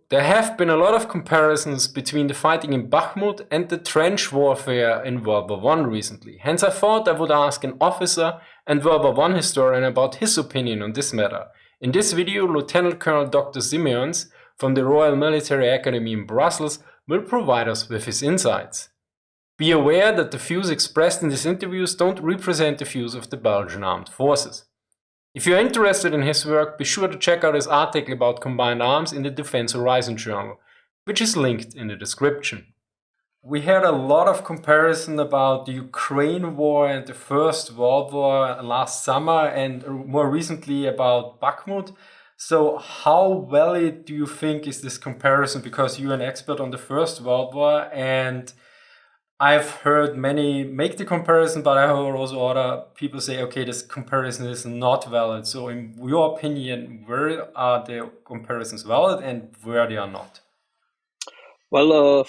There have been a lot of comparisons between the fighting in Bakhmut and the trench warfare in World War I recently. Hence I thought I would ask an officer and World War I historian about his opinion on this matter. In this video, Lieutenant Colonel Dr. Simoens from the Royal Military Academy in Brussels will provide us with his insights. Be aware that the views expressed in these interviews don't represent the views of the Belgian Armed Forces. If you're interested in his work, be sure to check out his article about combined arms in the Defense Horizon journal, which is linked in the description. We had a lot of comparison about the Ukraine war and the First World War last summer, and more recently about Bakhmut. So how valid do you think is this comparison? Because you're an expert on the First World War, and I've heard many make the comparison, but I heard also other people say, okay, this comparison is not valid. So in your opinion, where are the comparisons valid and where they are not? Well,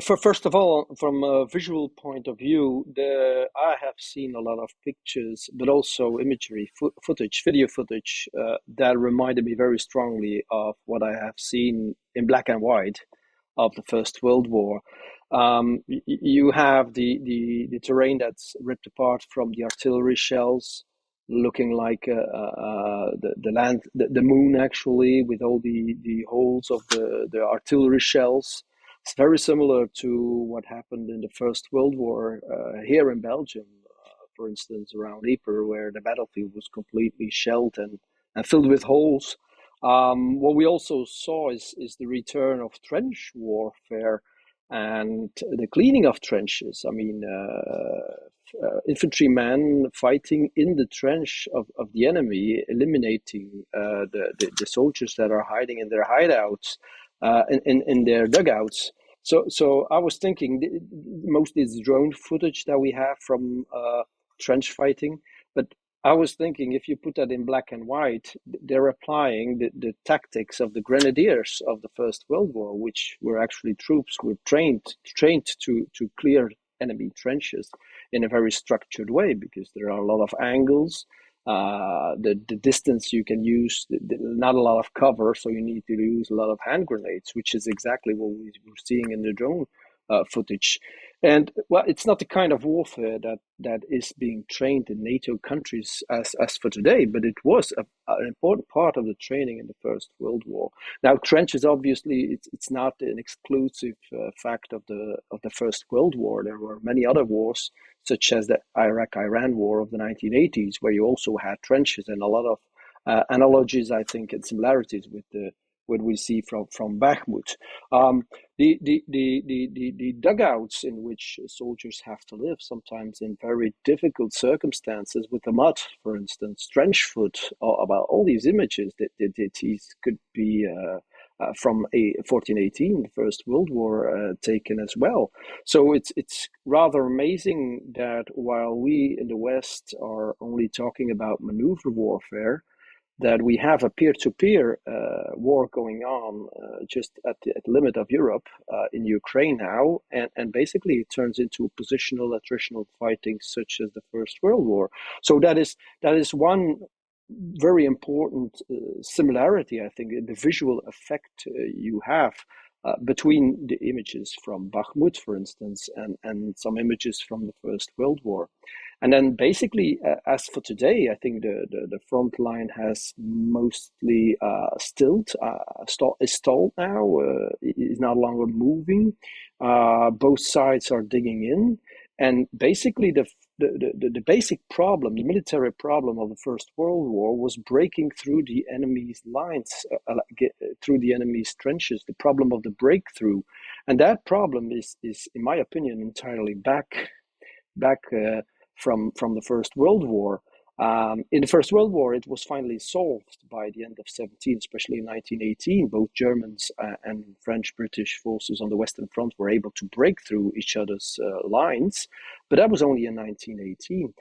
first of all, from a visual point of view, I have seen a lot of pictures, but also imagery, footage, video footage that reminded me very strongly of what I have seen in black and white of the First World War. You have the terrain that's ripped apart from the artillery shells, looking like the land, the moon actually, with all the holes of the artillery shells. It's very similar to what happened in the First World War here in Belgium, for instance, around Ypres, where the battlefield was completely shelled and filled with holes. What we also saw is the return of trench warfare and the cleaning of trenches. I mean, infantrymen fighting in the trench of the enemy, eliminating the soldiers that are hiding in their hideouts, in their dugouts. So I was thinking, mostly it's drone footage that we have from trench fighting, but I was thinking if you put that in black and white, they're applying the tactics of the grenadiers of the First World War, which were actually troops were trained to clear enemy trenches in a very structured way, because there are a lot of angles. The distance you can use, not a lot of cover, so you need to use a lot of hand grenades, which is exactly what we were seeing in the drone footage. And well, it's not the kind of warfare that is being trained in NATO countries as for today, but it was an important part of the training in the First World War. Now, trenches, obviously, it's not an exclusive fact of the First World War. There were many other wars, such as the Iraq-Iran War of the 1980s, where you also had trenches, and a lot of analogies, I think, and similarities with what we see from Bakhmut. The dugouts in which soldiers have to live, sometimes in very difficult circumstances with the mud, for instance, trench foot, about all these images that these could be from 1418, the First World War, taken as well. So it's rather amazing that while we in the West are only talking about maneuver warfare, that we have a peer-to-peer war going on just at the limit of Europe in Ukraine now, and basically it turns into positional attritional fighting such as the First World War. So that is one very important similarity, I think, in the visual effect you have between the images from Bakhmut, for instance, and some images from the First World War. And then basically, as for today, I think the front line has mostly is stalled now, is no longer moving. Both sides are digging in. And basically, the basic problem, the military problem of the First World War was breaking through the enemy's lines, through the enemy's trenches, the problem of the breakthrough. And that problem is in my opinion, entirely back from the First World War. In the First World War, it was finally solved by the end of 17, especially in 1918. Both Germans and French, British forces on the Western Front were able to break through each other's lines, but that was only in 1918.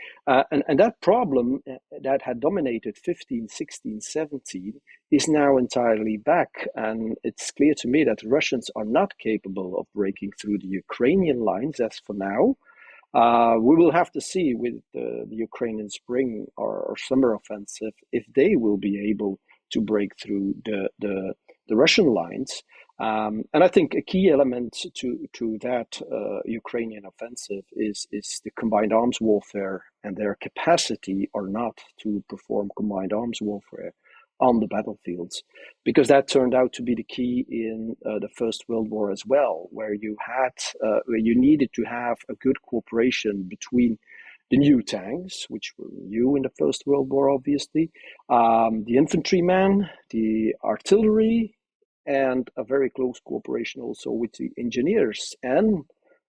And that problem that had dominated 15, 16, 17 is now entirely back. And it's clear to me that the Russians are not capable of breaking through the Ukrainian lines as for now. We will have to see with the Ukrainian spring or summer offensive if they will be able to break through the Russian lines. And I think a key element to that Ukrainian offensive is the combined arms warfare and their capacity or not to perform combined arms warfare on the battlefields, because that turned out to be the key in the First World War as well, where where you needed to have a good cooperation between the new tanks, which were new in the First World War, obviously, the infantrymen, the artillery, and a very close cooperation also with the engineers. And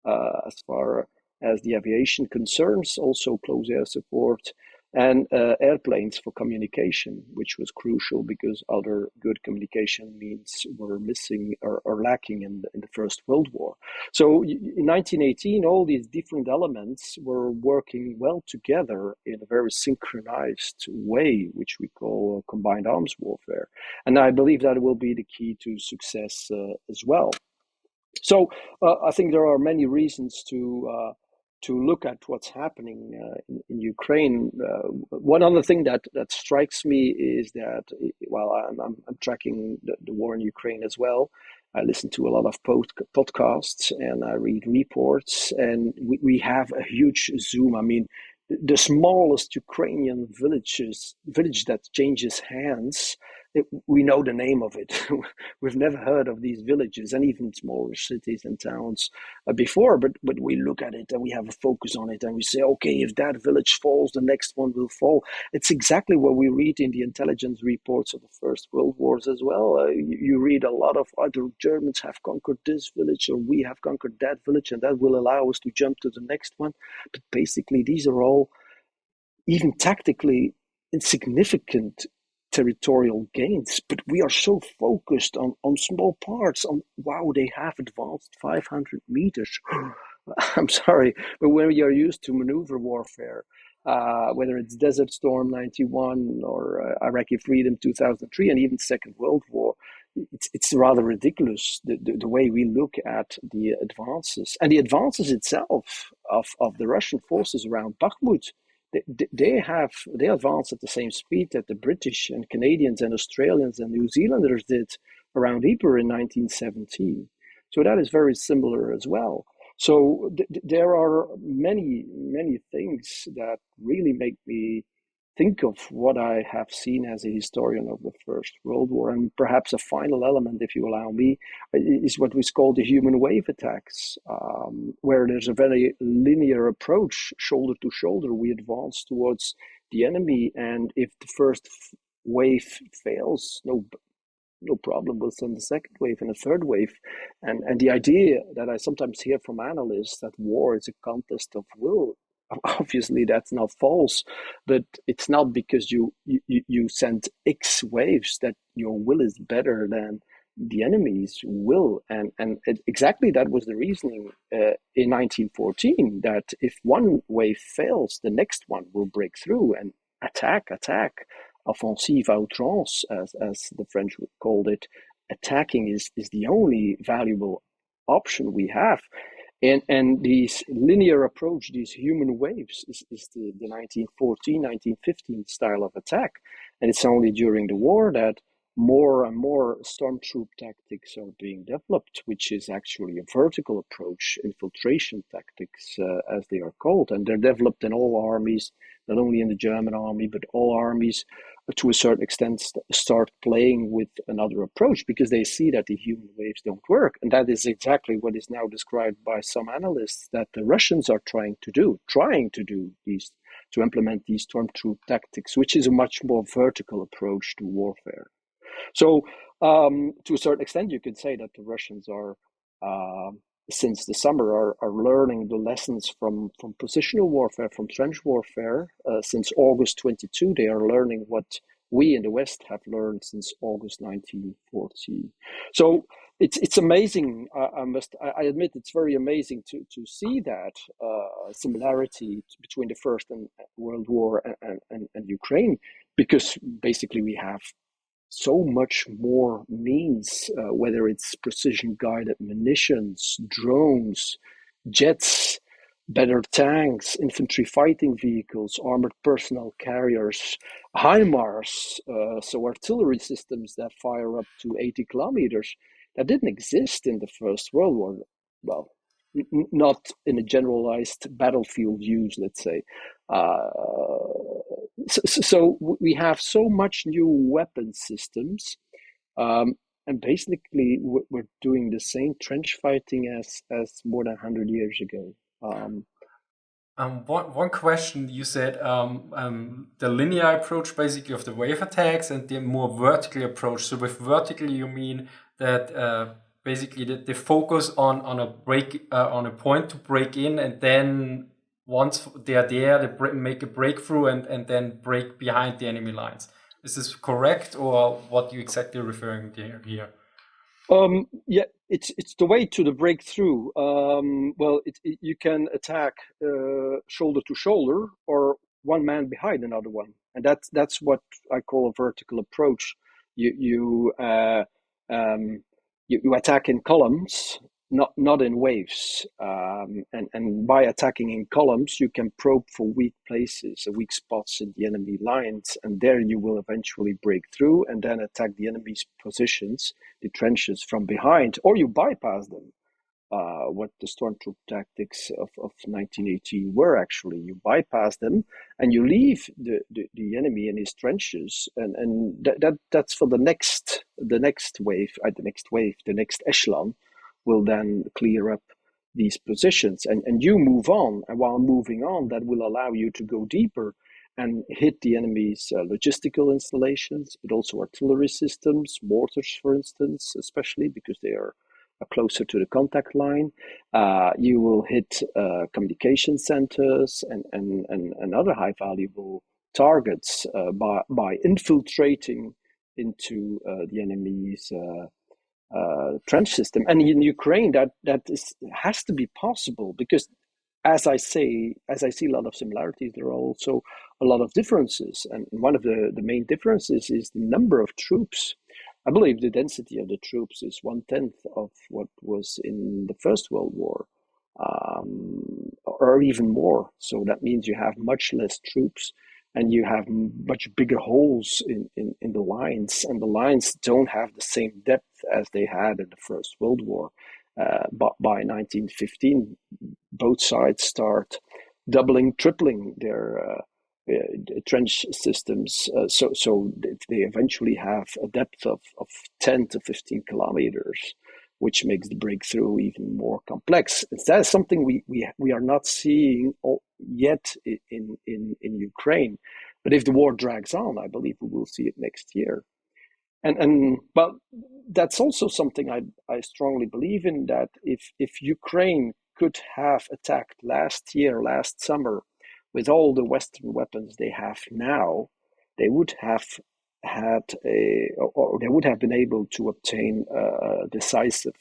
as far as the aviation concerns, also close air support and airplanes for communication, which was crucial because other good communication means were missing or lacking in the First World War. So in 1918, all these different elements were working well together in a very synchronized way, which we call combined arms warfare. And I believe that will be the key to success as well. So I think there are many reasons to look at what's happening in Ukraine. One other thing that strikes me is that while I'm tracking the war in Ukraine as well, I listen to a lot of podcasts and I read reports, and we have a huge Zoom. I mean, the smallest Ukrainian village that changes hands, we know the name of it. We've never heard of these villages and even smaller cities and towns before, but we look at it and we have a focus on it and we say, okay, if that village falls, the next one will fall. It's exactly what we read in the intelligence reports of the First World Wars as well. You read a lot of other Germans have conquered this village or we have conquered that village, and that will allow us to jump to the next one. But basically, these are all even tactically insignificant territorial gains, but we are so focused on small parts, on wow, they have advanced 500 meters. I'm sorry, but when you're used to maneuver warfare, whether it's Desert Storm 91 or Iraqi Freedom 2003 and even Second World War, it's rather ridiculous the way we look at the advances and the advances itself of the Russian forces around Bakhmut. They advance at the same speed that the British and Canadians and Australians and New Zealanders did around Ypres in 1917. So that is very similar as well. So there are many things that really make me think of what I have seen as a historian of the First World War. And perhaps a final element, if you allow me, is what we call the human wave attacks, where there's a very linear approach, shoulder to shoulder. We advance towards the enemy, and if the first wave fails, no problem, we'll send the second wave and a third wave. And the idea that I sometimes hear from analysts that war is a contest of will, obviously that's not false, but it's not because you send X waves that your will is better than the enemy's will. And exactly that was the reasoning in 1914, that if one wave fails, the next one will break through and attack, offensive à outrance, as the French called it. Attacking is the only valuable option we have. And this linear approach, these human waves, is the 1914, 1915 style of attack. And it's only during the war that more and more stormtroop tactics are being developed, which is actually a vertical approach, infiltration tactics, as they are called. And they're developed in all armies, not only in the German army, but all armies to a certain extent start playing with another approach because they see that the human waves don't work. And that is exactly what is now described by some analysts that the Russians are trying to do these, to implement these stormtroop tactics, which is a much more vertical approach to warfare. So to a certain extent, you could say that the Russians are, since the summer, are learning the lessons from positional warfare, from trench warfare. Since August 22, they are learning what we in the West have learned since August 1914. So it's amazing. I admit it's very amazing to see that similarity between the First and World War and Ukraine, because basically we have so much more means, whether it's precision-guided munitions, drones, jets, better tanks, infantry fighting vehicles, armored personnel carriers, HIMARS, so artillery systems that fire up to 80 kilometers. that didn't exist in the First World War. Well, not in a generalized battlefield use, let's say. Uh, so we have so much new weapon systems, and basically we're doing the same trench fighting as more than 100 years ago. One question you said the linear approach basically of the wave attacks and the more vertical approach. So with vertical you mean that basically they focus on a break on a point to break in, and then once they are there they make a breakthrough and then break behind the enemy lines. Is this correct, or what you exactly referring to here? Yeah, it's the way to the breakthrough. Well, you can attack shoulder to shoulder, or one man behind another one, and that's what I call a vertical approach. You you uh, um, you attack in columns, not in waves. And by attacking in columns, you can probe for weak places, weak spots in the enemy lines, and there you will eventually break through and then attack the enemy's positions, the trenches from behind, or you bypass them. What the stormtroop tactics of 1918 were actually. You bypass them and you leave the enemy in his trenches, and that's for the next wave, the next echelon will then clear up these positions, and you move on, and while moving on, that will allow you to go deeper and hit the enemy's logistical installations, but also artillery systems, mortars, for instance, especially because they are closer to the contact line. You will hit communication centers and other high valuable targets by infiltrating into the enemy's trench system. And in Ukraine, has to be possible because, as I see a lot of similarities, there are also a lot of differences. And one of the main differences is the number of troops. I believe the density of the troops is 1/10 of what was in the First World War, or even more. So that means you have much less troops and you have much bigger holes in the lines, and the lines don't have the same depth as they had in the First World War. But by 1915, both sides start doubling, tripling their trench systems. So they eventually have a depth of 10 to 15 kilometers, which makes the breakthrough even more complex. That's something we are not seeing yet in Ukraine. But if the war drags on, I believe we will see it next year. But that's also something I strongly believe in, that if Ukraine could have attacked last summer with all the Western weapons they have now, they would have or they would have been able to obtain a decisive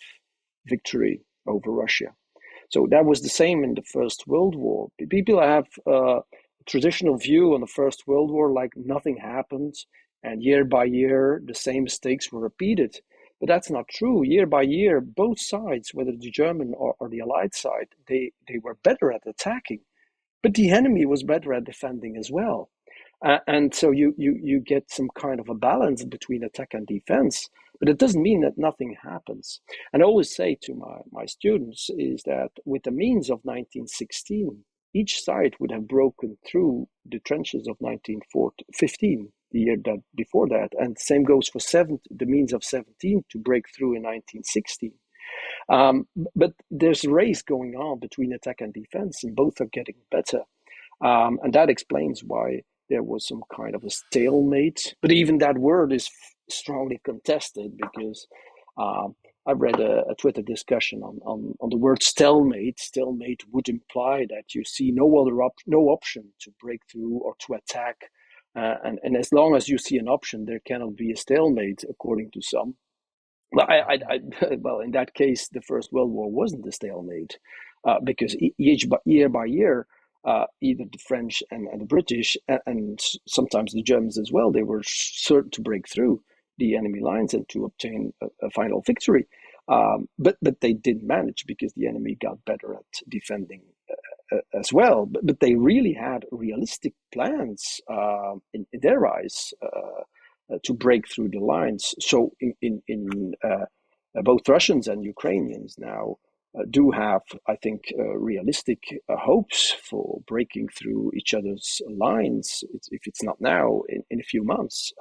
victory over Russia. So that was the same in the First World War. People have a traditional view on the First World War, like nothing happened, and year by year the same mistakes were repeated. But that's not true. Year by year, both sides, whether the German or the Allied side, they were better at attacking, but the enemy was better at defending as well. And so you get some kind of a balance between attack and defense, but it doesn't mean that nothing happens. And I always say to my students is that with the means of 1916, each side would have broken through the trenches of 1915, the year that before that, and the same goes for the means of 17 to break through in 1916. But there's a race going on between attack and defense, and both are getting better. And that explains why there was some kind of a stalemate. But even that word is strongly contested, because I read a Twitter discussion on the word stalemate. Stalemate would imply that you see no option to break through or to attack. And as long as you see an option, there cannot be a stalemate, according to some. Well, well, in that case, the First World War wasn't a stalemate, because year by year, either the French and the British and sometimes the Germans as well, they were certain to break through the enemy lines and to obtain a final victory. But they didn't manage because the enemy got better at defending as well. But they really had realistic plans in their eyes to break through the lines. So in both Russians and Ukrainians now do have, I think, realistic hopes for breaking through each other's lines, if it's not now, in a few months.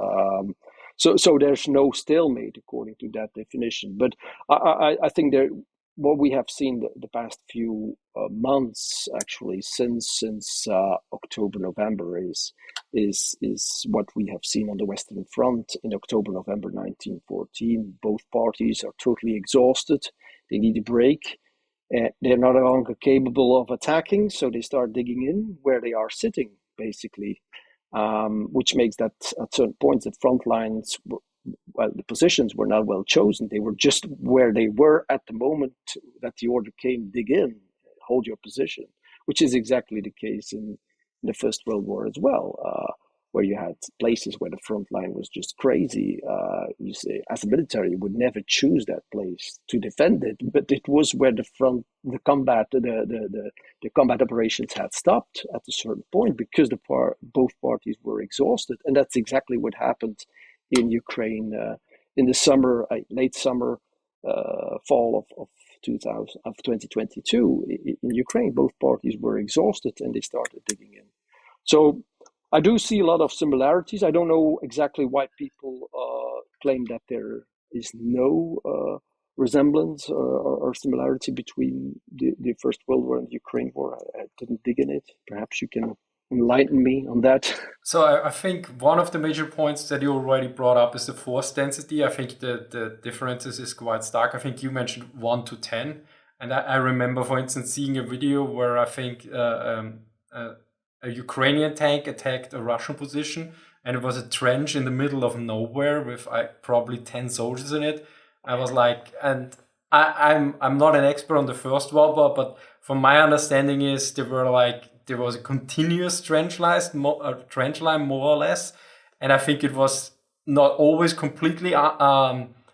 So there's no stalemate according to that definition. But I think what we have seen the past few months, actually, since October, November, is what we have seen on the Western Front in October, November 1914. Both parties are totally exhausted. They need a break. They're no longer capable of attacking, so they start digging in where they are sitting, basically, which makes that at certain points the front lines, well, the positions were not well chosen. They were just where they were at the moment that the order came: dig in, hold your position, which is exactly the case in the First World War as well, where you had places where the front line was just crazy. You say, as a military, you would never choose that place to defend it, but it was where the combat operations had stopped at a certain point because both parties were exhausted, and that's exactly what happened in Ukraine in the summer, late summer, fall of 2022 in Ukraine. Both parties were exhausted and they started digging in. So I do see a lot of similarities. I don't know exactly why people claim that there is no resemblance or similarity between the First World War and the Ukraine War. I didn't dig in it. Perhaps you can enlighten me on that. So I think one of the major points that you already brought up is the force density. I think the differences is quite stark. I think you mentioned 1 to 10. And I remember, for instance, seeing a video where I think a Ukrainian tank attacked a Russian position, and it was a trench in the middle of nowhere with probably 10 soldiers in it. I was like, and I'm not an expert on the First World War, but from my understanding is there was a continuous trench line more or less, and I think it was not always completely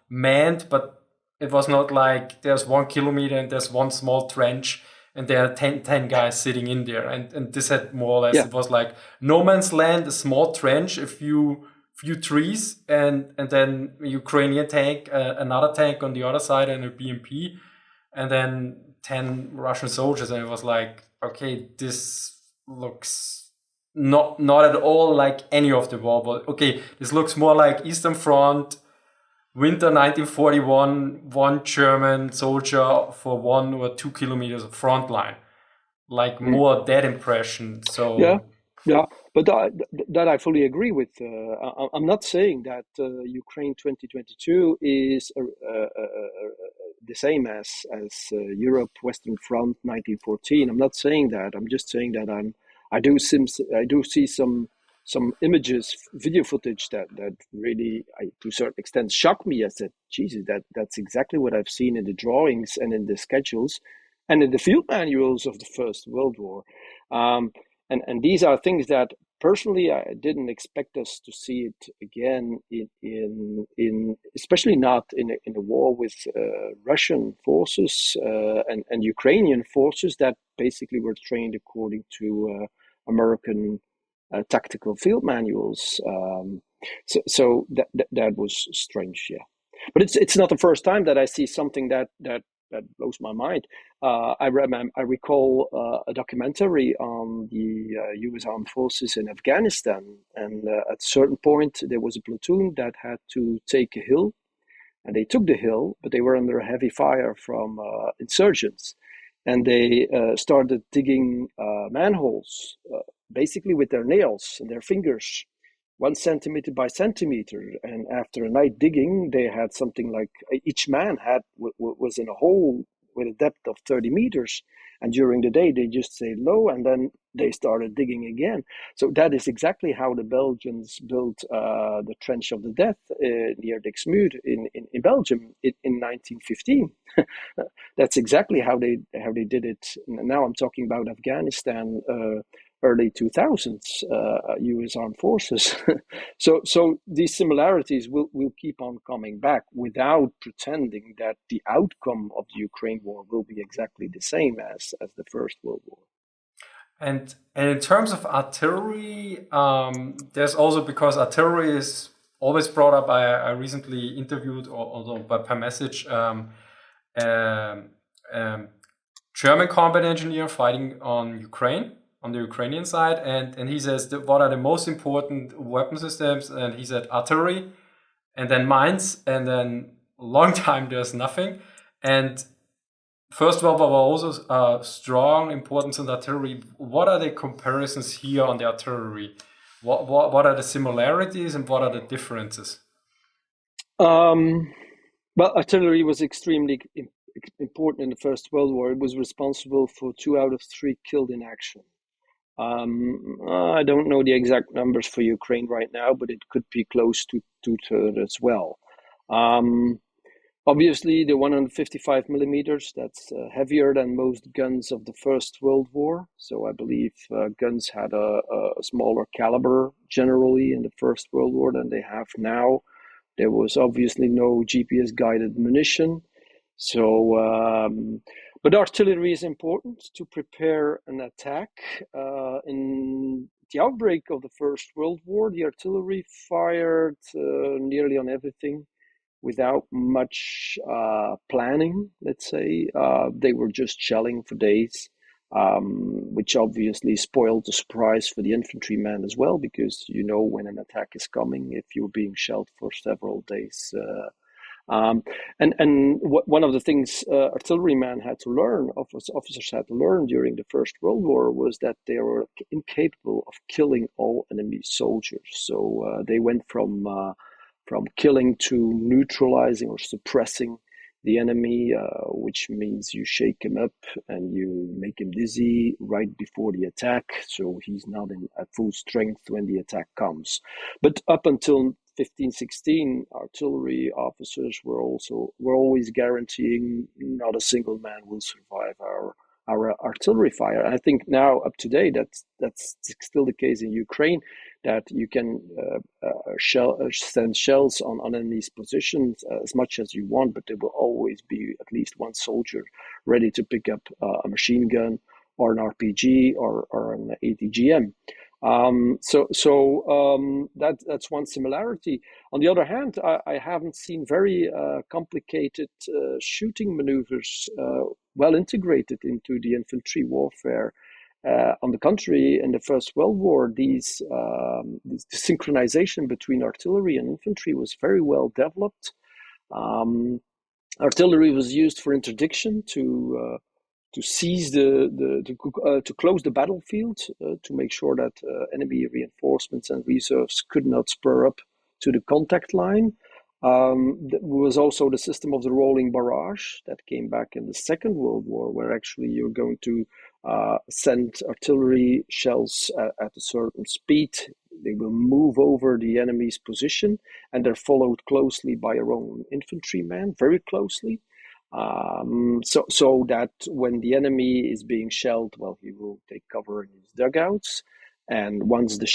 manned, but it was not like there's 1 kilometer and there's one small trench and there are 10 guys sitting in there. And this had more or less, It was like no man's land, a small trench, a few trees, and then a Ukrainian tank, another tank on the other side, and a BMP, and then 10 Russian soldiers. And it was like, okay, this looks not at all like any of the war, but okay, this looks more like Eastern Front, winter 1941, one German soldier for 1 or 2 kilometers of front line, like more that impression. So yeah, but that I fully agree with. I'm not saying that Ukraine 2022 is the same as Europe Western Front 1914. I'm not saying that. I'm just saying that I do see some images, video footage that really, to a certain extent, shocked me. I said, Jesus, that's exactly what I've seen in the drawings and in the schedules and in the field manuals of the First World War. And these are things that personally I didn't expect us to see it again in especially not in a war with Russian forces and Ukrainian forces that basically were trained according to American tactical field manuals. So that was strange, yeah. But it's not the first time that I see something that blows my mind. I recall a documentary on the U.S. Armed Forces in Afghanistan, and at a certain point there was a platoon that had to take a hill, and they took the hill, but they were under heavy fire from insurgents, and they started digging manholes, basically with their nails and their fingers, 1 centimeter by centimeter. And after a night digging, they had something like each man was in a hole with a depth of 30 meters. And during the day, they just stayed low, and then they started digging again. So that is exactly how the Belgians built the Trench of the Death near Dixmude in Belgium in 1915. That's exactly how they did it. Now I'm talking about Afghanistan, early 2000s, U.S. Armed Forces. So these similarities will keep on coming back without pretending that the outcome of the Ukraine war will be exactly the same as the First World War. And in terms of artillery, there's also, because artillery is always brought up. I recently interviewed, although by message, um, um, German combat engineer fighting on Ukraine, on the Ukrainian side, and he says that what are the most important weapon systems, and he said artillery, and then mines, and then a long time there's nothing. And First World War was also strong importance in artillery. What are the comparisons here on the artillery? What are the similarities and what are the differences? Um, well, artillery was extremely important in the First World War. It was responsible for 2 out of 3 killed in action. I don't know the exact numbers for Ukraine right now, but it could be close to two-thirds as well. Um, Obviously, the 155 millimeters, that's heavier than most guns of the First World War. So I believe guns had a smaller caliber generally in the First World War than they have now. There was obviously no GPS guided munition. So, but artillery is important to prepare an attack. In the outbreak of the First World War, the artillery fired nearly on everything without much planning, let's say. They were just shelling for days, which obviously spoiled the surprise for the infantryman as well, because you know when an attack is coming if you're being shelled for several days. Um, and one of the things artillerymen had to learn, officers had to learn during the First World War, was that they were incapable of killing all enemy soldiers. So they went from killing to neutralizing or suppressing the enemy, which means you shake him up and you make him dizzy right before the attack, so he's not at full strength when the attack comes. But up until 1516, artillery officers were always guaranteeing not a single man will survive our artillery fire. And I think now up to date that's still the case in Ukraine, that you can send shells on enemy's positions as much as you want, but there will always be at least one soldier ready to pick up a machine gun or an RPG or an ATGM. That's one similarity. On the other hand, I haven't seen very complicated shooting maneuvers well integrated into the infantry warfare. On the contrary, in the First World War, the synchronization between artillery and infantry was very well developed. Um, Artillery was used for interdiction to seize to close the battlefield, to make sure that enemy reinforcements and reserves could not spur up to the contact line. There was also the system of the rolling barrage that came back in the Second World War, where actually you're going to send artillery shells at a certain speed. They will move over the enemy's position, and they're followed closely by your own infantrymen, very closely. So that when the enemy is being shelled, well, he will take cover in his dugouts. And once the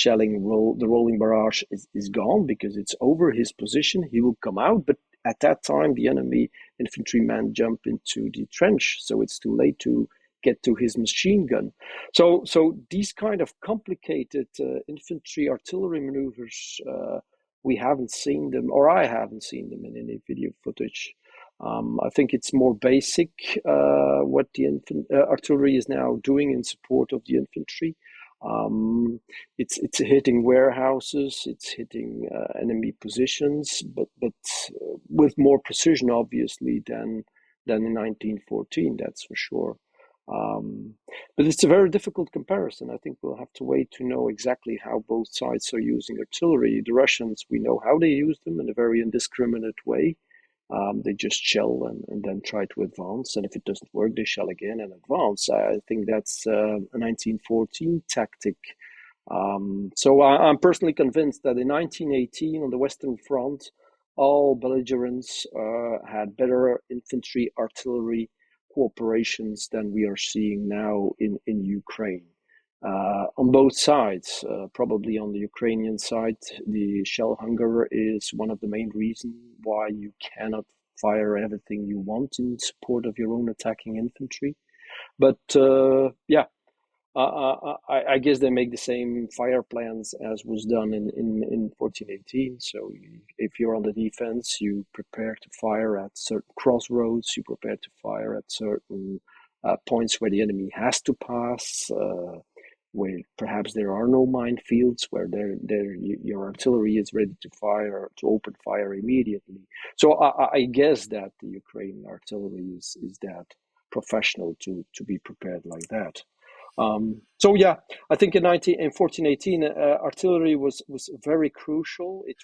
rolling barrage is gone because it's over his position, he will come out. But at that time, the enemy infantryman jump into the trench, so it's too late to get to his machine gun. So these kind of complicated infantry artillery maneuvers, we haven't seen them, or I haven't seen them in any video footage. I think it's more basic what the artillery is now doing in support of the infantry. It's hitting warehouses, it's hitting enemy positions, but with more precision, obviously, than in 1914. That's for sure. But it's a very difficult comparison. I think we'll have to wait to know exactly how both sides are using artillery. The Russians, we know how they use them in a very indiscriminate way. They just shell and then try to advance. And if it doesn't work, they shell again and advance. I think that's a 1914 tactic. So I'm personally convinced that in 1918, on the Western Front, all belligerents had better infantry artillery cooperations than we are seeing now in Ukraine. On both sides, probably on the Ukrainian side, the shell hunger is one of the main reasons why you cannot fire everything you want in support of your own attacking infantry. But yeah, I guess they make the same fire plans as was done in 1418. So if you're on the defense, you prepare to fire at certain crossroads, you prepare to fire at certain points where the enemy has to pass, where perhaps there are no minefields, where your artillery is ready to fire, to open fire immediately. So I guess that the Ukrainian artillery is that professional to be prepared like that. So yeah, I think in 1418, artillery was very crucial. It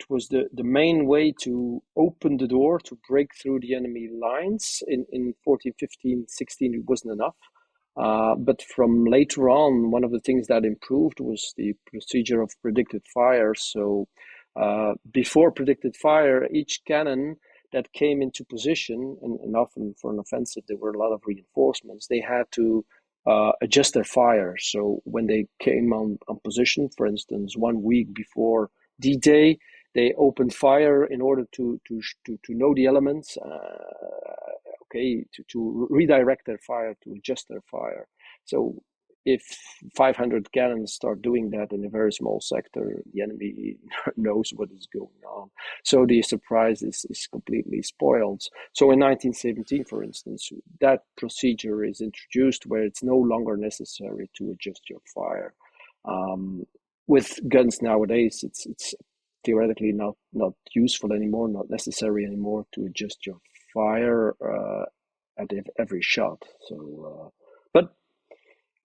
was the main way to open the door to break through the enemy lines. In 14, 15, 16, it wasn't enough. But from later on, one of the things that improved was the procedure of predicted fire. So before predicted fire, each cannon that came into position, and often for an offensive, there were a lot of reinforcements, they had to adjust their fire. So when they came on position, for instance, 1 week before D-Day, they opened fire in order to know the elements, to redirect their fire, to adjust their fire. So if 500 cannons start doing that in a very small sector, the enemy knows what is going on. So the surprise is completely spoiled. So in 1917, for instance, that procedure is introduced where it's no longer necessary to adjust your fire. With guns nowadays, it's theoretically not useful anymore, not necessary anymore to adjust your fire at every shot. So, but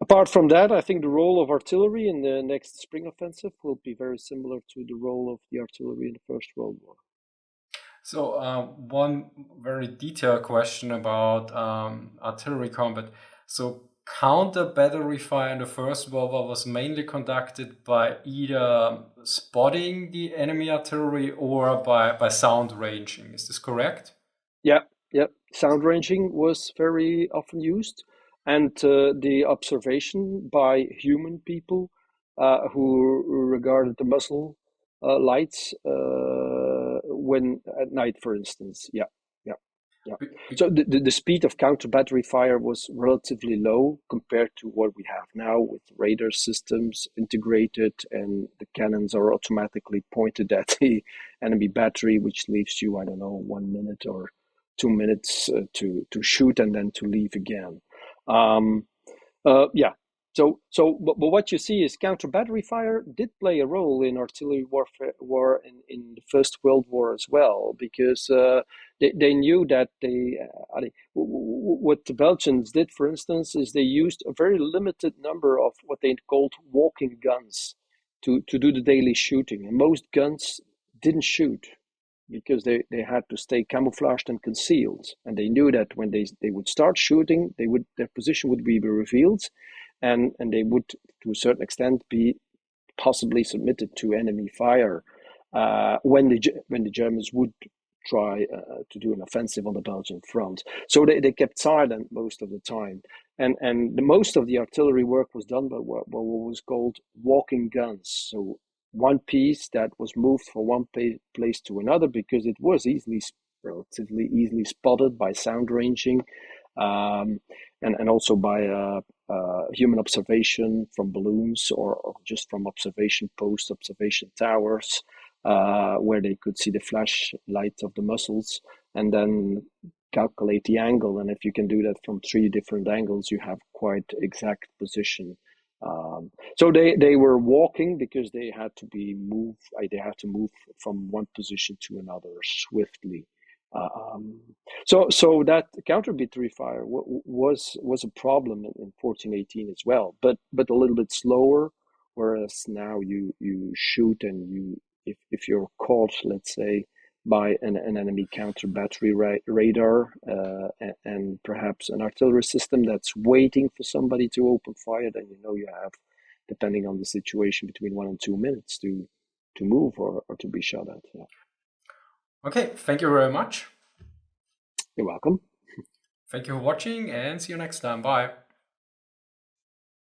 apart from that, I think the role of artillery in the next spring offensive will be very similar to the role of the artillery in the First World War. So one very detailed question about artillery combat. So counter battery fire in the First World War was mainly conducted by either spotting the enemy artillery or by sound ranging. Is this correct? Yeah. Sound ranging was very often used, and the observation by human people who regarded the muzzle lights when at night, for instance. Yeah. So the speed of counter battery fire was relatively low compared to what we have now with radar systems integrated, and the cannons are automatically pointed at the enemy battery, which leaves you, I don't know, 1 minute or 2 minutes to shoot and then to leave again. Yeah. But what you see is counter battery fire did play a role in artillery war in the First World War as well, because they knew that what the Belgians did, for instance, is they used a very limited number of what they called walking guns to do the daily shooting, and most guns didn't shoot because they had to stay camouflaged and concealed, and they knew that when they would start shooting, their position would be revealed, and they would, to a certain extent, be possibly submitted to enemy fire when the Germans would try to do an offensive on the Belgian front. So they kept silent most of the time, and most of the artillery work was done by what was called walking guns. So one piece that was moved from one place to another because it was relatively easily spotted by sound ranging, and also by human observation from balloons or just from observation posts, observation towers, where they could see the flashlight of the muzzles and then calculate the angle. And if you can do that from 3 different angles, you have quite exact position. So they were walking because they had to move from one position to another swiftly. So that counter battery fire was a problem in 1418 as well, but a little bit slower. Whereas now you shoot, and if you're caught, let's say, by an enemy counter battery radar and perhaps an artillery system that's waiting for somebody to open fire, then you have, depending on the situation, between 1 and 2 minutes to move or to be shot at. Yeah. Okay, thank you very much. You're welcome. Thank you for watching, and see you next time. Bye.